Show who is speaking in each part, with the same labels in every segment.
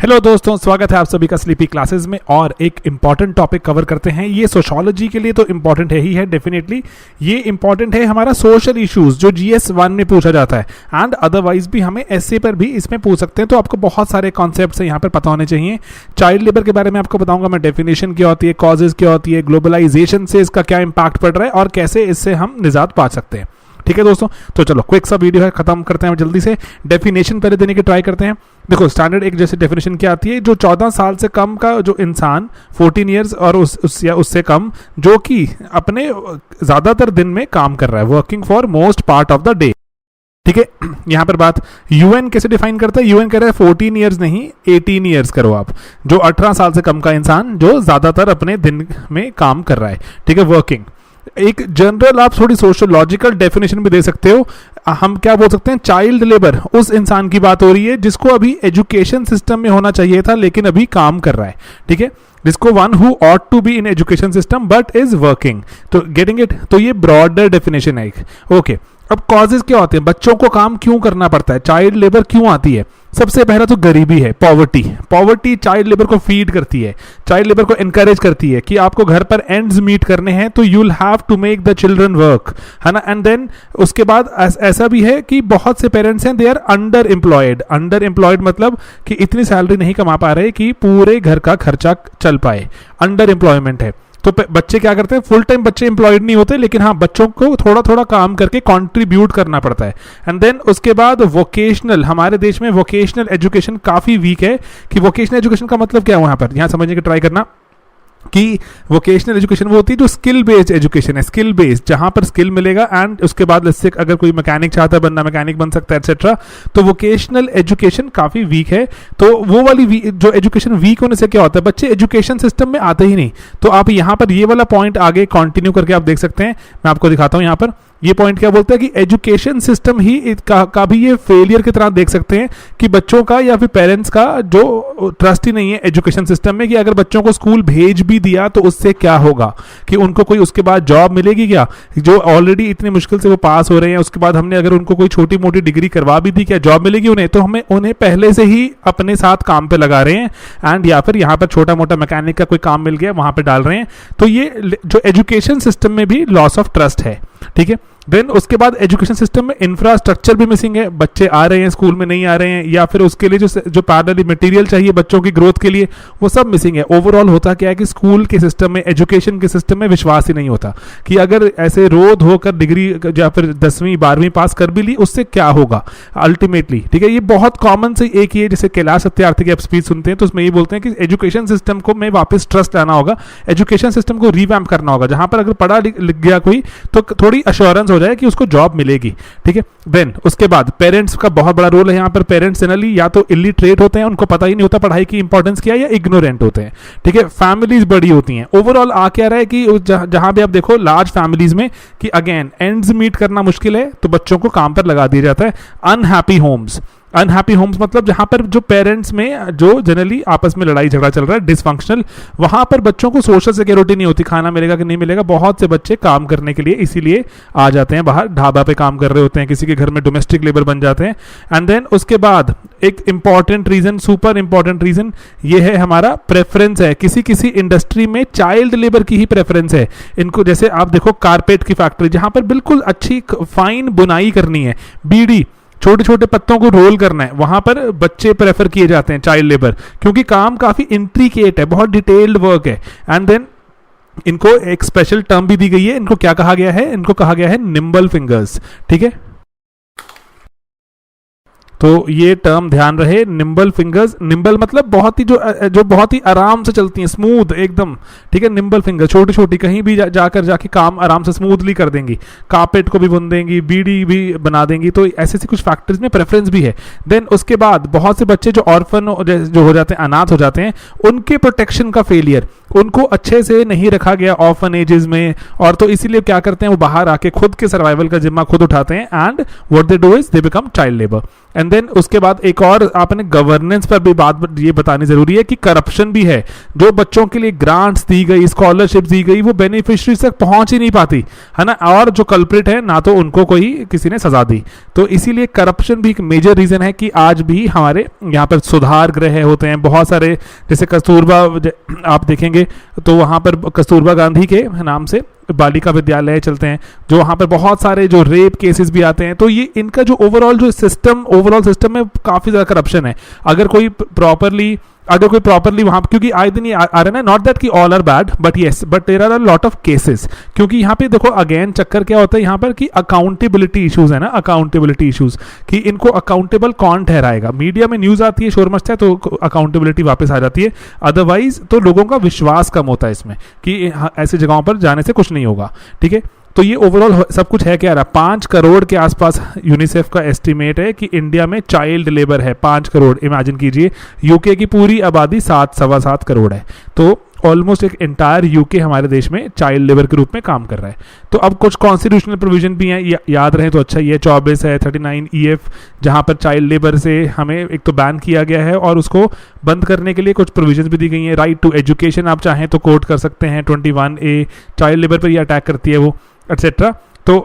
Speaker 1: Hello दोस्तों, स्वागत है आप सभी का स्लीपी क्लासेस में। और एक इम्पॉर्टेंट टॉपिक कवर करते हैं। ये सोशोलॉजी के लिए तो इम्पॉर्टेंट है ही है, डेफिनेटली। ये इम्पॉर्टेंट है हमारा सोशल इश्यूज जो GS1 में पूछा जाता है, एंड अदरवाइज भी हमें ऐसे पर भी इसमें पूछ सकते हैं। तो आपको बहुत सारे कॉन्सेप्ट्स यहाँ पर पता होने चाहिए। चाइल्ड लेबर के बारे में आपको बताऊंगा मैं, डेफिनेशन क्या होती है, कॉजेज क्या होती है, ग्लोबलाइजेशन से इसका क्या इंपैक्ट पड़ रहा है और कैसे इससे हम निजात पा सकते हैं। ठीक है दोस्तों, तो चलो क्विक सा वीडियो है, खत्म करते हैं जल्दी से। डेफिनेशन पहले देने की ट्राई करते हैं। देखो स्टैंडर्ड एक जैसे डेफिनेशन क्या आती है, जो 14 साल से कम का जो इंसान 14 ईयर्स और उससे कम जो कि अपने ज्यादातर दिन में काम कर रहा है, working for most part of the day. ठीक है, यहां पर बात यूएन कैसे डिफाइन करता है। यूएन कह रहा है 14 ईयर्स नहीं 18 ईयर्स करो आप, जो 18 साल से कम का इंसान जो ज्यादातर अपने दिन में काम कर रहा है। ठीक है, वर्किंग। एक जनरल आप थोड़ी सोशियोलॉजिकल डेफिनेशन भी दे सकते हो। हम क्या बोल सकते हैं, चाइल्ड लेबर उस इंसान की बात हो रही है जिसको अभी एजुकेशन सिस्टम में होना चाहिए था लेकिन अभी काम कर रहा है। ठीक है, जिसको one who ought to be in education system but is working. तो गेटिंग इट, तो ये ब्रॉडर डेफिनेशन है एक। ओके, अब कॉजेज क्या होते हैं, बच्चों को काम क्यों करना पड़ता है, चाइल्ड लेबर क्यों आती है। सबसे पहला तो गरीबी है, पॉवर्टी। पॉवर्टी चाइल्ड लेबर को फीड करती है, चाइल्ड लेबर को एनकरेज करती है कि आपको घर पर एंड्स मीट करने हैं तो you will have to make the children work, है ना। एंड देन उसके बाद ऐसा भी है कि बहुत से पेरेंट्स हैं they are under employed. Under employed मतलब कि इतनी सैलरी नहीं कमा पा रहे कि पूरे घर का खर्चा चल पाए, अंडर एम्प्लॉयमेंट है। तो बच्चे क्या करते हैं, फुल टाइम बच्चे एम्प्लॉयड नहीं होते, लेकिन हाँ बच्चों को थोड़ा थोड़ा काम करके कंट्रीब्यूट करना पड़ता है। एंड देन उसके बाद वोकेशनल, हमारे देश में वोकेशनल एजुकेशन काफी वीक है। कि वोकेशनल एजुकेशन का मतलब क्या है, वहां पर यहां समझने की ट्राई करना कि वोकेशनल एजुकेशन वो होती है जो स्किल बेस्ड एजुकेशन है, स्किल बेस्ड, जहां पर स्किल मिलेगा एंड उसके बाद जैसे अगर कोई मैकेनिक चाहता है बनना, मैकेनिक बन सकता है एक्सेट्रा। तो वोकेशनल एजुकेशन काफी वीक है। तो वो वाली जो एजुकेशन वीक होने से क्या होता है, बच्चे एजुकेशन सिस्टम में आते ही नहीं। तो आप यहां पर ये वाला पॉइंट आगे कंटिन्यू करके आप देख सकते हैं, मैं आपको दिखाता हूं। यहां पर ये पॉइंट क्या बोलता है कि एजुकेशन सिस्टम ही का भी ये फेलियर की तरह देख सकते हैं कि बच्चों का या फिर पेरेंट्स का जो ट्रस्ट ही नहीं है एजुकेशन सिस्टम में, कि अगर बच्चों को स्कूल भेज भी दिया तो उससे क्या होगा, कि उनको कोई उसके बाद जॉब मिलेगी क्या, जो ऑलरेडी इतनी मुश्किल से वो पास हो रहे हैं। उसके बाद हमने अगर उनको कोई छोटी मोटी डिग्री करवा भी दी, क्या जॉब मिलेगी उन्हें। तो हमें उन्हें पहले से ही अपने साथ काम पे लगा रहे हैं, एंड या फिर यहाँ पर छोटा मोटा मैकेनिक का कोई काम मिल गया वहां पे डाल रहे हैं। तो ये जो एजुकेशन सिस्टम में भी लॉस ऑफ ट्रस्ट है। ठीक है, देन उसके बाद एजुकेशन सिस्टम में इंफ्रास्ट्रक्चर भी मिसिंग है। बच्चे आ रहे हैं स्कूल में नहीं आ रहे हैं, या फिर उसके लिए जो पैरेलली मटेरियल चाहिए बच्चों की ग्रोथ के लिए वो सब मिसिंग है। ओवरऑल होता क्या है कि स्कूल के सिस्टम में, एजुकेशन के सिस्टम में विश्वास ही नहीं होता कि अगर ऐसे रोज होकर डिग्री या फिर 10वीं 12वीं पास कर भी ली उससे क्या होगा अल्टीमेटली। ठीक है, ये बहुत कॉमन से एक ये जैसे कैलाश सत्यार्थी की आप स्पीच सुनते हैं तो उसमें ये बोलते हैं कि एजुकेशन सिस्टम को में वापस ट्रस्ट लाना होगा, एजुकेशन सिस्टम को रिवैम्प करना होगा, जहां पर अगर पढ़ा लिख गया कोई तो थोड़ी अश्योरेंस हो जाए कि उसको जॉब मिलेगी। ठीक है, देन उसके बाद पेरेंट्स का बहुत बड़ा रोल है यहाँ पर। पेरेंट्स जनरली या तो इलिटरेट होते हैं, उनको पता ही नहीं होता पढ़ाई की इंपॉर्टेंस क्या है, या इग्नोरेंट होते हैं। ठीक है, फैमिलीज बड़ी होती हैं। ओवरऑल आ क्या रहा है कि जहां भी आप देखो लार्ज फैमिलीज में कि अगेन एंड्स मीट करना मुश्किल है तो बच्चों को काम पर लगा दिया जाता है। अनहैप्पी होम्स, अनहैप्पी होम्स मतलब जहां पर जो पेरेंट्स में जो जनरली आपस में लड़ाई झगड़ा चल रहा है, डिसफंक्शनल, वहां पर बच्चों को सोशल सिक्योरिटी नहीं होती, खाना मिलेगा कि नहीं मिलेगा। बहुत से बच्चे काम करने के लिए इसीलिए आ जाते हैं बाहर, ढाबा पे काम कर रहे होते हैं, किसी के घर में डोमेस्टिक लेबर बन जाते हैं। एंड देन उसके बाद एक important reason, super important reason ये है हमारा प्रेफरेंस है। किसी किसी इंडस्ट्री में चाइल्ड लेबर की ही प्रेफरेंस है इनको। जैसे आप देखो कारपेट की फैक्ट्री, जहां पर बिल्कुल अच्छी फाइन बुनाई करनी है, बीड़ी, छोटे छोटे पत्तों को रोल करना है, वहां पर बच्चे प्रेफर किए जाते हैं चाइल्ड लेबर, क्योंकि काम काफी इंट्रिकेट है, बहुत डिटेल्ड वर्क है। एंड देन इनको एक स्पेशल टर्म भी दी गई है, इनको क्या कहा गया है, इनको कहा गया है निम्बल फिंगर्स। ठीक है, तो ये टर्म ध्यान रहे, निम्बल फिंगर्स। निम्बल मतलब बहुत ही जो बहुत ही आराम से चलती हैं, स्मूथ एकदम। ठीक है, निम्बल फिंगर, छोटी छोटी, कहीं भी जाकर जाके काम आराम से स्मूथली कर देंगी, कारपेट को भी बुन देंगी, बीड़ी भी बना देंगी। तो ऐसे कुछ फैक्टर्स में प्रेफरेंस भी है। देन उसके बाद बहुत से बच्चे जो ऑर्फन जो हो जाते हैं, अनाथ हो जाते हैं, उनके प्रोटेक्शन का फेलियर। उनको अच्छे से नहीं रखा गया ऑर्फनेजेस में, और तो इसीलिए क्या करते हैं वो बाहर आके खुद के सर्वाइवल का जिम्मा खुद उठाते हैं, and what they do is they become child labour. And then उसके बाद एक और आपने गवर्नेंस पर भी बात ये बतानी जरूरी है कि करप्शन भी है। जो बच्चों के लिए ग्रांट्स दी गई, स्कॉलरशिप दी गई, वो बेनिफिशियरीज तक पहुंच ही नहीं पाती है ना, और जो कल्प्रिट है ना तो उनको कोई किसी ने सजा दी। तो इसीलिए करप्शन भी एक मेजर रीजन है कि आज भी हमारे यहाँ पर सुधार गृह होते हैं बहुत सारे, जैसे कस्तूरबा आप देखेंगे तो वहाँ पर कस्तूरबा गांधी के नाम से बालिका विद्यालय चलते हैं, जो वहाँ पर बहुत सारे जो रेप केसेस भी आते हैं। तो ये इनका जो ओवरऑल सिस्टम में काफ़ी ज़्यादा करप्शन है। अगर कोई प्रॉपरली वहाँ, क्योंकि आए दिन ये आ रहा है ना, नॉट दैट कि all are bad but yes, but there are a lot of cases. क्योंकि यहाँ पे देखो अगेन चक्कर क्या होता है यहाँ पर कि अकाउंटेबिलिटी इश्यूज है ना, अकाउंटेबिलिटी इश्यूज कि इनको अकाउंटेबल कौन ठहराएगा। मीडिया में न्यूज़ आती है, शोर मचता है तो अकाउंटेबिलिटी वापस आ जाती है, अदरवाइज तो लोगों का विश्वास कम होता है इसमें कि ऐसी जगहों पर जाने से कुछ नहीं होगा। ठीक है, तो ये ओवरऑल सब कुछ है क्या रहा, 5 करोड़ के आसपास यूनिसेफ का एस्टीमेट है कि इंडिया में चाइल्ड लेबर है, 5 करोड़। इमेजिन कीजिए यूके की पूरी आबादी 7-7.25 करोड़ है, तो ऑलमोस्ट एक एंटायर यूके हमारे देश में चाइल्ड लेबर के रूप में काम कर रहा है। तो अब कुछ कॉन्स्टिट्यूशनल प्रोविजन भी हैं, याद रहे तो अच्छा, ये 24 है 39 EF, जहां पर चाइल्ड लेबर से हमें एक तो बैन किया गया है और उसको बंद करने के लिए कुछ प्रोविजन भी दी गई हैं। राइट टू एजुकेशन आप चाहें तो कोट कर सकते हैं, 21A चाइल्ड लेबर पर ये अटैक करती है वो, एटसेट्रा। तो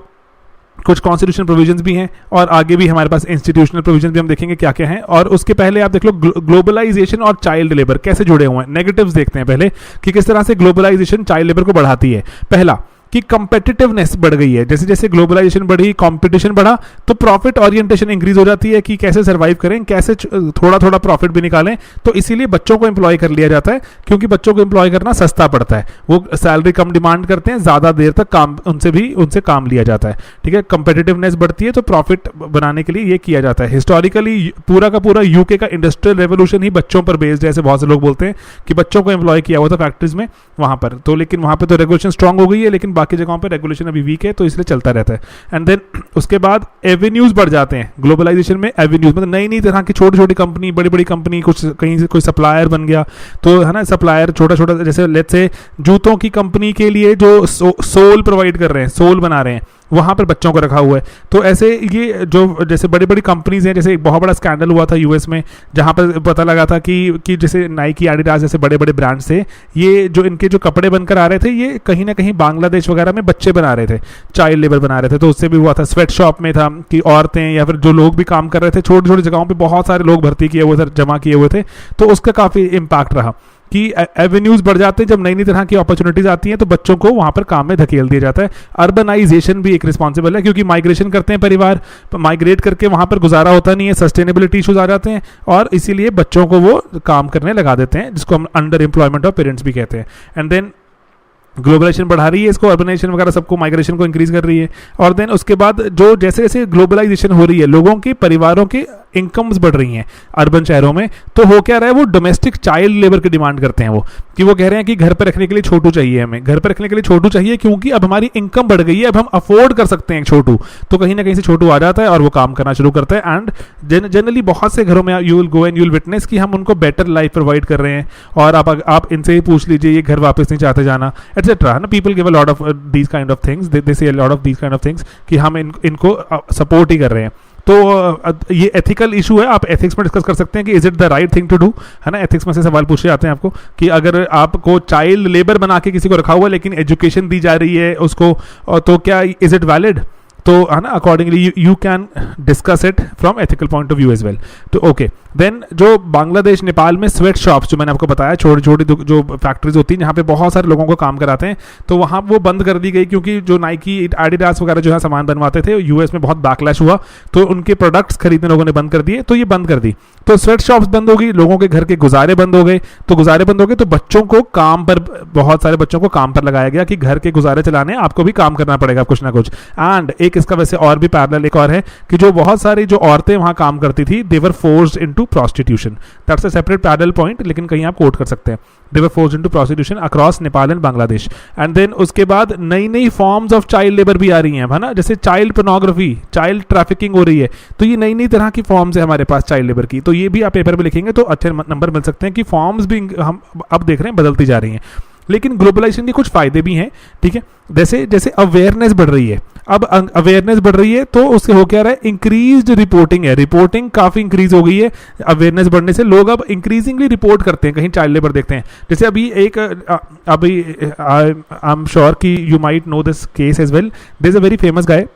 Speaker 1: कुछ कॉन्स्टिट्यूशनल प्रोविजंस भी हैं और आगे भी हमारे पास इंस्टीट्यूशनल प्रोविजन भी हम देखेंगे क्या क्या हैं। और उसके पहले आप देख लो ग्लोबलाइजेशन और चाइल्ड लेबर कैसे जुड़े हुए हैं। नेगेटिव्स देखते हैं पहले कि किस तरह से ग्लोबलाइजेशन चाइल्ड लेबर को बढ़ाती है। पहला कि कंपेटिटिवनेस बढ़ गई है, जैसे जैसे ग्लोबलाइजेशन बढ़ी, कंपटीशन बढ़ा, तो प्रॉफिट ओरिएंटेशन इंक्रीज हो जाती है कि कैसे सर्वाइव करें, कैसे थोड़ा थोड़ा प्रॉफिट भी निकालें। तो इसीलिए बच्चों को एम्प्लॉय कर लिया जाता है, क्योंकि बच्चों को एम्प्लॉय करना सस्ता पड़ता है, वो सैलरी कम डिमांड करते हैं, ज़्यादा देर तक काम उनसे काम लिया जाता है। ठीक है, कंपेटिटिवनेस बढ़ती है तो प्रॉफिट बनाने के लिए ये किया जाता है। हिस्टोरिकली पूरा का पूरा यूके का इंडस्ट्रियल रेवोल्यूशन ही बच्चों पर बेस्ड है, ऐसे बहुत से लोग बोलते हैं कि बच्चों को एम्प्लॉय किया हुआ था फैक्ट्रीज में वहाँ पर। तो लेकिन वहाँ पर तो रेगुलेशन स्ट्रांग हो गई है, लेकिन बाकी जगहों पर रेगुलेशन अभी वीक है, तो इसलिए चलता रहता है। एंड देन उसके बाद एवेन्यूज बढ़ जाते हैं ग्लोबलाइजेशन में। एवेन्यूज मतलब नई नई तरह की छोटी छोटी कंपनी, बड़ी बड़ी कंपनी, कुछ कहीं से कोई सप्लायर बन गया तो है ना, सप्लायर छोटा छोटा, जैसे लेट्स से जूतों की कंपनी के लिए जो सोल प्रोवाइड कर रहे हैं, सोल बना रहे हैं, वहाँ पर बच्चों को रखा हुआ है। तो ऐसे ये जो जैसे बड़ी बड़ी कंपनीज हैं, जैसे एक बहुत बड़ा स्कैंडल हुआ था यूएस में, जहाँ पर पता लगा था कि जैसे नाइकी, एडिडास जैसे बड़े बड़े ब्रांड्स थे, ये जो इनके जो कपड़े बनकर आ रहे थे, ये कहीं ना कहीं बांग्लादेश वगैरह में बच्चे बना रहे थे, चाइल्ड लेबर बना रहे थे। तो उससे भी हुआ था। स्वेट शॉप में था कि औरतें या फिर जो लोग भी काम कर रहे थे, छोटी छोटी जगहों पर बहुत सारे लोग भर्ती किए हुए थे, जमा किए हुए थे, तो उसका काफ़ी इम्पैक्ट रहा कि एवेन्यूज बढ़ जाते हैं। जब नई नई तरह की अपॉर्चुनिटीज आती हैं तो बच्चों को वहां पर काम में धकेल दिया जाता है। अर्बनाइजेशन भी एक रिस्पॉन्सिबल है, क्योंकि माइग्रेशन करते हैं परिवार, माइग्रेट करके वहां पर गुजारा होता नहीं है, सस्टेनेबिलिटी इशूज आ जाते हैं, और इसीलिए बच्चों को वो काम करने लगा देते हैं, जिसको हम अंडर एम्प्लॉयमेंट ऑफ पेरेंट्स भी कहते हैं। एंड देन ग्लोबलाइजेशन बढ़ा रही है इसको, अर्बनाइजेशन वगैरह सबको, माइग्रेशन को इंक्रीज कर रही है। और देन उसके बाद जो जैसे जैसे ग्लोबलाइजेशन हो रही है, लोगों के परिवारों के इनकम्स बढ़ रही हैं अर्बन शहरों में, तो हो क्या रहा है, वो डोमेस्टिक चाइल्ड लेबर की डिमांड करते हैं। वो कि वो कह रहे हैं कि घर पर रखने के लिए छोटू चाहिए, हमें घर पर रखने के लिए छोटू चाहिए, क्योंकि अब हमारी इनकम बढ़ गई है, अब हम अफोर्ड कर सकते हैं एक छोटू। तो कहीं ना कहीं से छोटू आ जाता है और वो काम करना शुरू करता है। एंड जनरली बहुत से घरों में you will go and you will witness कि हम उनको बेटर लाइफ प्रोवाइड कर रहे हैं, और आप इनसे ही पूछ लीजिए, ये घर वापस नहीं चाहते जाना, एटसेट्रा ना। People give a lot of these kind of things, they say a lot of these kind of things कि हम इनको सपोर्ट ही कर रहे हैं। तो ये एथिकल इशू है, आप एथिक्स में डिस्कस कर सकते हैं कि is it the right thing to do, है ना। एथिक्स में से सवाल पूछे जाते हैं आपको कि अगर आपको चाइल्ड लेबर बना के किसी को रखा हुआ है लेकिन एजुकेशन दी जा रही है उसको, तो क्या इज इट वैलिड, तो है ना, accordingly you can discuss it from ethical point of view as well. तो ओके, देन जो बांग्लादेश नेपाल में स्वेट शॉप्स जो मैंने आपको बताया, छोटी छोटी जो फैक्ट्रीज होती हैं जहाँ पे बहुत सारे लोगों को काम कराते हैं, तो वहाँ वो बंद कर दी गई, क्योंकि जो नाइकी, एडिडास वगैरह जो है सामान बनवाते थे, यूएस में बहुत बैकलैश हुआ, तो उनके प्रोडक्ट्स खरीदने लोगों ने बंद कर दिए, तो ये बंद कर दी। तो स्वेट शॉप्स बंद हो गई, लोगों के घर के गुजारे बंद हो गए, तो बच्चों को काम पर, बहुत सारे बच्चों को काम पर लगाया गया कि घर के गुजारे चलाने आपको भी काम करना पड़ेगा कुछ ना कुछ। एंड एक इसका वैसे और भी पैरेलल एक और है कि जो बहुत सारी जो औरतें वहां काम करती थी, they were forced into prostitution, that's a separate parallel point, लेकिन कहीं आप कोट कर सकते हैं, they were forced into prostitution across Nepal and Bangladesh. And then उसके बाद नई नई फॉर्म्स ऑफ चाइल्ड लेबर भी आ रही हैं, है ना, जैसे चाइल्ड पोर्नोग्राफी, चाइल्ड ट्रैफिकिंग हो रही है, तो ये नई नई तरह की फॉर्म्स है हमारे पास चाइल्ड लेबर की। तो ये भी आप पेपर में लिखेंगे तो अच्छे नंबर मिल सकते हैं कि फॉर्म्स भी हम अब देख रहे हैं बदलती जा रही हैं। लेकिन ग्लोबलाइजेशन के कुछ फायदे भी हैं, ठीक है। जैसे जैसे अवेयरनेस बढ़ रही है, अब अवेयरनेस बढ़ रही है तो उससे हो क्या रहा है, इंक्रीज्ड रिपोर्टिंग है, रिपोर्टिंग काफ़ी इंक्रीज हो गई है अवेयरनेस बढ़ने से। लोग अब इंक्रीजिंगली रिपोर्ट करते हैं, कहीं चाइल्ड लेबर देखते हैं। जैसे अभी एक अभी आई एम श्योर कि you might know this case as well, there is a very famous guy,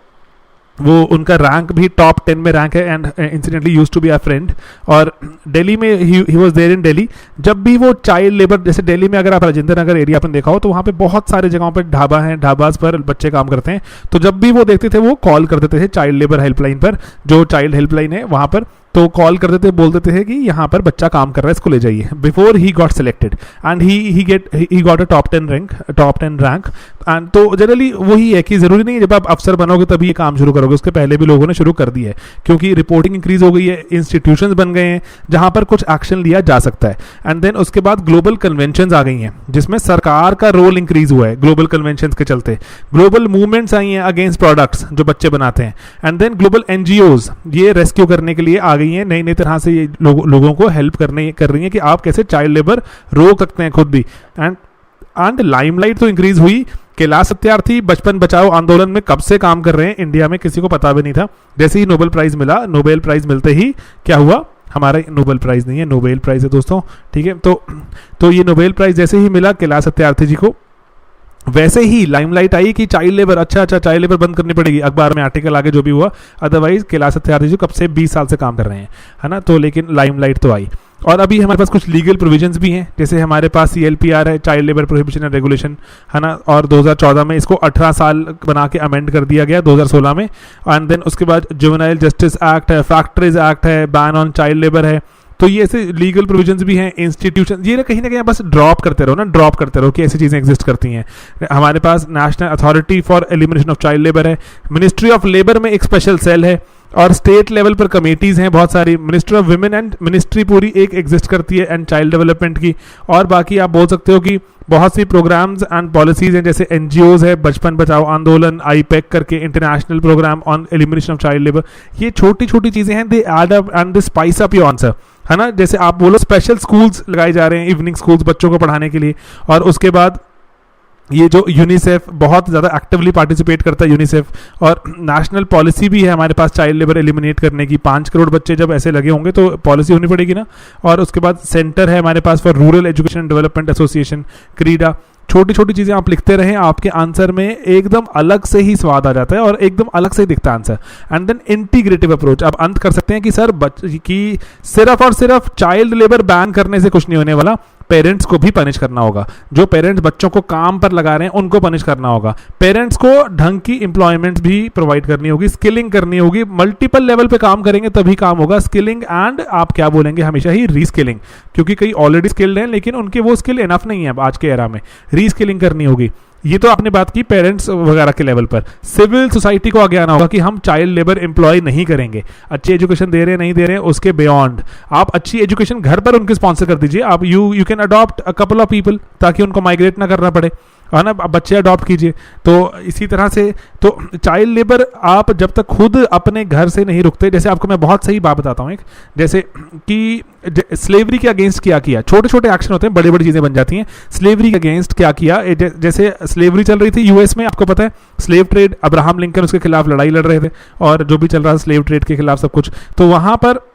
Speaker 1: वो उनका रैंक भी टॉप 10 में रैंक है and incidentally used to be our friend, और दिल्ली में ही वाज देयर इन दिल्ली। जब भी वो चाइल्ड लेबर, जैसे दिल्ली में अगर आप राजेंद्र नगर एरिया पर देखा हो तो वहाँ पे बहुत सारे जगहों पे ढाबा हैं, ढाबाज पर बच्चे काम करते हैं, तो जब भी वो देखते थे वो कॉल कर देते थे चाइल्ड लेबर हेल्पलाइन पर, जो चाइल्ड हेल्पलाइन है वहाँ पर, तो कॉल कर देते, बोल देते थे कि यहाँ पर बच्चा काम कर रहा है, इसको ले जाइए, before he got selected and he got a top 10 rank. And तो जनरली वही है कि जरूरी नहीं है जब आप अफसर बनोगे तभी ये काम शुरू करोगे, उसके पहले भी लोगों ने शुरू कर दी है, क्योंकि रिपोर्टिंग इंक्रीज हो गई है, इंस्टीट्यूशंस बन गए हैं जहां पर कुछ एक्शन लिया जा सकता है। एंड देन उसके बाद ग्लोबल कन्वेंशंस आ गई हैं जिसमें सरकार का रोल इंक्रीज हुआ है, ग्लोबल कन्वेंशंस के चलते ग्लोबल मूवमेंट्स आई हैं अगेंस्ट प्रोडक्ट्स जो बच्चे बनाते हैं। एंड देन ग्लोबल एनजीओज ये रेस्क्यू करने के लिए आ गई हैं, नई नई तरह से ये लोगों को हेल्प कर रही हैं कि आप कैसे चाइल्ड लेबर रोक सकते हैं खुद भी। एंड लाइमलाइट तो इंक्रीज हुई, कैलाश सत्यार्थी बचपन बचाओ आंदोलन में कब से काम कर रहे हैं, इंडिया में किसी को पता भी नहीं था। जैसे ही नोबेल प्राइज मिला, नोबेल प्राइज मिलते ही क्या हुआ, हमारा नोबेल प्राइज नहीं है, नोबेल प्राइज है दोस्तों, ठीक है। तो ये नोबेल प्राइज जैसे ही मिला कैलाश सत्यार्थी जी को, वैसे ही लाइमलाइट आई कि चाइल्ड लेबर, अच्छा चाइल्ड लेबर बंद करनी पड़ेगी, अखबार में आर्टिकल आगे जो भी हुआ। अदरवाइज कैलाश सत्यार्थी जी कब से 20 साल से काम कर रहे हैं, है ना, तो लेकिन लाइमलाइट तो आई। और अभी हमारे पास कुछ लीगल प्रोविजंस भी हैं, जैसे हमारे पास CLPR है, child labour prohibition and regulation, है ना, और 2014 में इसको 18 साल बना के अमेंड कर दिया गया 2016 में। एंड देन उसके बाद जुवेनाइल जस्टिस एक्ट है, फैक्ट्रीज एक्ट है, बैन ऑन चाइल्ड लेबर है। तो ये ऐसे लीगल प्रोविजंस भी हैं, इंस्टीट्यूशन, ये ना कहीं बस ड्रॉप करते रहो कि ऐसी चीज़ें एग्जिस्ट करती हैं। हमारे पास national authority for elimination of child labour है, मिनिस्ट्री ऑफ लेबर में एक स्पेशल सेल है, और स्टेट लेवल पर कमेटीज़ हैं बहुत सारी, ministry of women and ministry पूरी एक एग्जिस्ट करती है एंड चाइल्ड डेवलपमेंट की। और बाकी आप बोल सकते हो कि बहुत सी प्रोग्राम्स एंड पॉलिसीज़ हैं, जैसे NGOs है, बचपन बचाओ आंदोलन, IPEC करके, international programme on elimination of child labour. ये छोटी छोटी चीज़ें हैं, they add up and they spice up your answer, है ना। जैसे आप बोलो स्पेशल स्कूल्स लगाए जा रहे हैं, इवनिंग स्कूल्स बच्चों को पढ़ाने के लिए, और उसके बाद ये जो यूनिसेफ बहुत ज़्यादा एक्टिवली पार्टिसिपेट करता है यूनिसेफ, और नेशनल पॉलिसी भी है हमारे पास चाइल्ड लेबर एलिमिनेट करने की। 5 करोड़ बच्चे जब ऐसे लगे होंगे तो पॉलिसी होनी पड़ेगी ना। और उसके बाद सेंटर है हमारे पास for rural education development association, Krida. छोटी छोटी चीज़ें आप लिखते रहें, आपके आंसर में एकदम अलग से ही स्वाद आ जाता है और एकदम अलग से ही दिखता है answer. And then integrative approach, आप अंत कर सकते हैं कि सर कि सिर्फ और सिर्फ चाइल्ड लेबर बैन करने से कुछ नहीं होने वाला, पेरेंट्स को भी पनिश करना होगा। जो पेरेंट्स बच्चों को काम पर लगा रहे हैं उनको पनिश करना होगा, पेरेंट्स को ढंग की एम्प्लॉयमेंट भी प्रोवाइड करनी होगी, स्किलिंग करनी होगी, मल्टीपल लेवल पे काम करेंगे तभी काम होगा। स्किलिंग एंड आप क्या बोलेंगे हमेशा ही रीस्किलिंग, क्योंकि कई ऑलरेडी स्किल्ड हैं लेकिन उनके वो स्किल इनफ नहीं है आज के एरा में, रीस्किलिंग करनी होगी। ये तो आपने बात की पेरेंट्स वगैरह के लेवल पर। सिविल सोसाइटी को आगे आना होगा कि हम चाइल्ड लेबर एम्प्लॉय नहीं करेंगे, अच्छी एजुकेशन दे रहे हैं नहीं दे रहे हैं उसके बियॉन्ड आप अच्छी एजुकेशन घर पर उनके स्पॉन्सर कर दीजिए। आप you can adopt a couple of people ताकि उनको माइग्रेट ना करना पड़े, है ना, बच्चे अडॉप्ट कीजिए। तो इसी तरह से तो चाइल्ड लेबर आप जब तक खुद अपने घर से नहीं रुकते, जैसे आपको मैं बहुत सही बात बताता हूँ एक, जैसे कि स्लेवरी के अगेंस्ट क्या किया, छोटे छोटे एक्शन होते हैं बड़ी बड़ी चीज़ें बन जाती हैं। स्लेवरी के अगेंस्ट क्या किया, जैसे स्लेवरी चल रही थी यूएस में, आपको पता है स्लेव ट्रेड, अब्राहम लिंकन उसके खिलाफ लड़ाई लड़ रहे थे और जो भी चल रहा था स्लेव ट्रेड के खिलाफ सब कुछ, तो वहाँ पर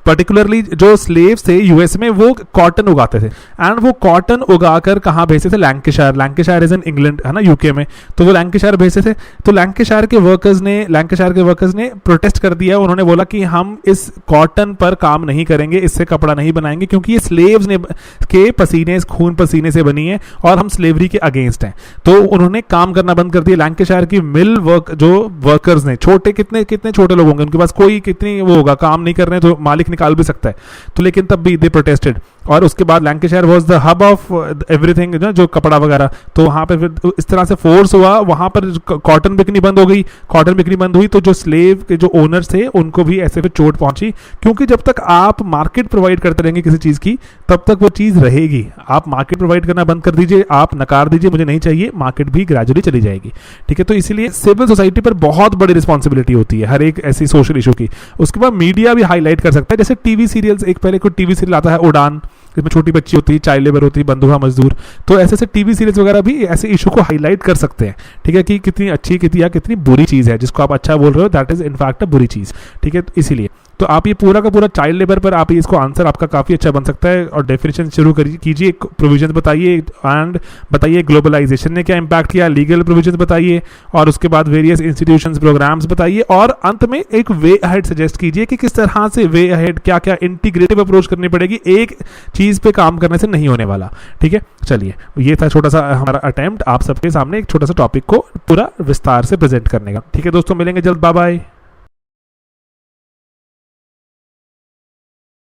Speaker 1: पर्टिकुलरली जो स्लेव्स थे यूएस में वो कॉटन उगाते थे एंड वो कॉटन उगाकर कहाँ भेजते थे, लैंकाशायर इज इन इंग्लैंड, है ना, यूके में, तो वो लैंकाशायर भेजते थे। तो लैंकाशायर के वर्कर्स ने प्रोटेस्ट कर दिया, उन्होंने बोला कि हम इस कॉटन पर काम नहीं करेंगे, इससे कपड़ा नहीं बनाएंगे क्योंकि ये स्लेव्स ने के पसीने, खून पसीने से बनी है और हम स्लेवरी के अगेंस्ट हैं। तो उन्होंने काम करना बंद कर दिया। लैंकाशायर की मिल जो वर्कर्स ने, छोटे कितने छोटे लोग होंगे, उनके पास कोई कितनी वो होगा, काम नहीं कर रहे हैं तो मालिक निकाल भी सकता है, तो लेकिन तब भी दे प्रोटेस्टेड। और उसके बाद Lancashire was the hub of everything, जो कपड़ा वगैरह, तो वहां पे फिर इस तरह से फोर्स हुआ, वहां पर कॉटन बिकनी बंद हो गई। कॉटन बिकनी बंद हुई तो जो स्लेव के जो ओनर्स थे उनको भी ऐसे फिर चोट पहुंची, क्योंकि जब तक आप मार्केट प्रोवाइड करते रहेंगे किसी चीज की तब तक वो चीज रहेगी। आप मार्केट प्रोवाइड करना बंद कर दीजिए, आप नकार दीजिए मुझे नहीं चाहिए, मार्केट भी ग्रेजुअली चली जाएगी, ठीक है। तो इसीलिए सिविल सोसाइटी पर बहुत बड़ी रिस्पॉन्सिबिलिटी होती है हर एक ऐसी सोशल इशू की। उसके बाद मीडिया भी हाईलाइट कर सकता है, जैसे टीवी सीरियल्स, एक पहले कोई टीवी सीरियल आता है उड़ान, जिसमें छोटी बच्ची होती है, चाइल्ड लेबर होती है, बंधुआ मजदूर। तो ऐसे ऐसे टीवी सीरीज वगैरह भी ऐसे इशू को हाईलाइट कर सकते हैं, ठीक है, कि कितनी अच्छी कितनी बुरी चीज़ है, जिसको आप अच्छा बोल रहे हो दैट इज इनफैक्ट अ बुरी चीज़, ठीक है। तो इसीलिए तो आप ये पूरा का पूरा चाइल्ड लेबर पर आप इसको आंसर आपका काफ़ी अच्छा बन सकता है। और डेफिनेशन शुरू कीजिए, प्रोविजन बताइए, एंड बताइए ग्लोबलाइजेशन ने क्या इम्पैक्ट किया, लीगल प्रोविजन बताइए, और उसके बाद वेरियस इंस्टीट्यूशंस प्रोग्राम्स बताइए, और अंत में एक वे अहेड सजेस्ट कीजिए कि किस तरह से वे अहेड क्या क्या इंटीग्रेटिव अप्रोच करनी पड़ेगी, एक चीज़ पे काम करने से नहीं होने वाला, ठीक है। चलिए, ये था छोटा सा हमारा अटेम्प्ट आप सबके सामने एक छोटा सा टॉपिक को पूरा विस्तार से प्रेजेंट करने का, ठीक है दोस्तों। मिलेंगे जल्द, बाय बाय।